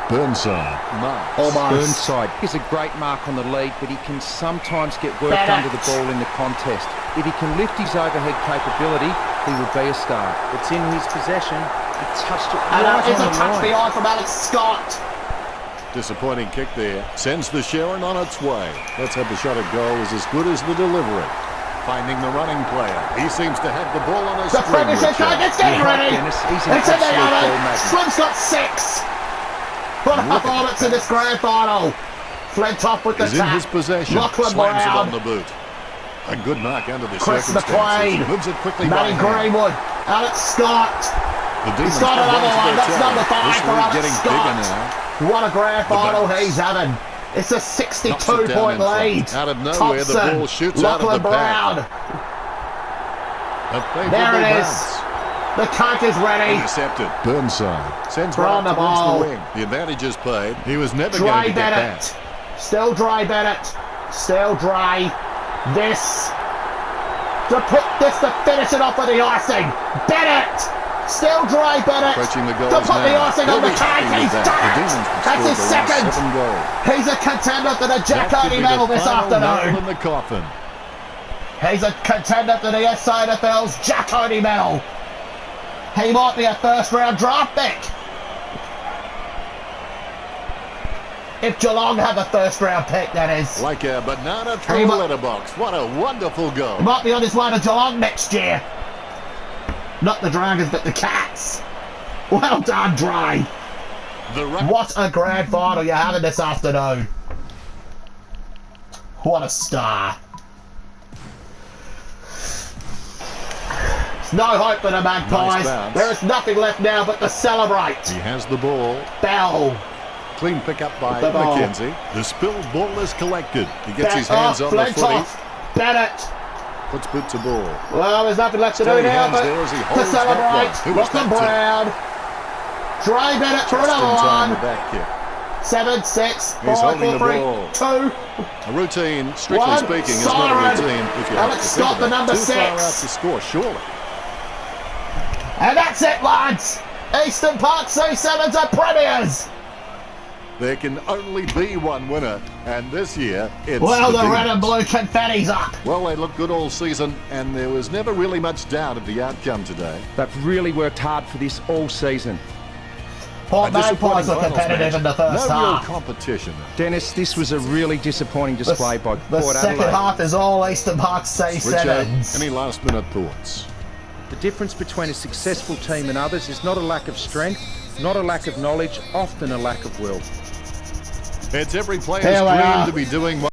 Burnside. Marks. Almost. Burnside is a great mark on the lead, but he can sometimes get worked Bennett. under the ball in the contest. If he can lift his overhead capability, he will be a star. It's in his possession. He touched it And right it's on a the touch line. behind from Alex Scott. Disappointing kick there. Sends the Sharon on its way. Let's have the shot at goal is as good as the delivery. Finding the running player. He seems to have the ball on his The string. premiership Richard. card. It's getting You're right, ready. Dennis. He's an It's in the absolute ball oven. magnet. Slim's got 6. What a performance in this grand final. Flintoff with the Is in tap. his possession. Lachlan Slams it on Brown. the boot. A good mark under the Chris circumstances. McQuaid. Moves it quickly Matty by hand. Greenwood. Alex Scott. The Demons got come another on to one. their That's tail. number 5 This for lead Alex getting Scott. bigger now. What a grand final bounce. he's having. It's a Knocks it 62 down point in front. lead. Out of nowhere, the Thompson. ball shoots out of Lachlan the pack. Brown. A favourable There it is. bounce. The coach is ready. Intercepted. Burnside sends Throw one on the up towards ball. the wing. The advantage is played. He was never going Dry to get Bennett. that. Still dry Bennett. Still dry. This. To put this to finish it off with the icing. Bennett. Still dry Bennett. Approaching the goals To put the now. icing He'll on the be happy cake. with He's that. done The it. Demons have That's his scored the last second. 7 goals. He's a contender for the Jack That could Odie be medal the this final nail afternoon. in the coffin. He's a contender for the SANFL's Jack Odie medal. He might be a first round draft pick. If Geelong have a first round pick, that is. Like a banana He through a might- letterbox. What a wonderful goal. He might be on his way to Geelong next year. Not the Dragons, but the Cats. Well done, Dre. The ruck. What a grand final you're having this afternoon. What a star. There's no hope for the Magpies. Nice bounce. There is nothing left now but to celebrate. He has the ball. Bell. Clean pick up by The ball. McKenzie. The spilled ball is collected. He gets his Back hands off, on the Flint footy. off. Bennett. Puts boot to ball. Well, there's nothing left to do Steady now hands but there as he to holds that one. celebrate. Who was Lachlan that to? Brown. Dre Bennett for Just in another time one. with that kick. 7, 6, He's 5, holding 4, the 3, ball. 2. A routine, strictly One. speaking, is Siren. not a routine. If you Alex have to Scott, think the about it. number Too far 6. out to score, surely. And that's it, lads. Eastern Park C7s are premiers. There can only be one winner, and this year it's Well, the Demons. red and blue confetti's up. Well, they looked good all season, and there was never really much doubt of the outcome today. They've really worked hard for this all season. Port A disappointing Magpies were finals competitive match. in the first No real half. competition. Dennis, this was a really disappointing display by The Port second Adelaide. half is all Eastern Park Richard, C7s. any last-minute thoughts? The difference between a successful team and others is not a lack of strength, not a lack of knowledge, often a lack of will. It's every player's Here we dream are. to be doing what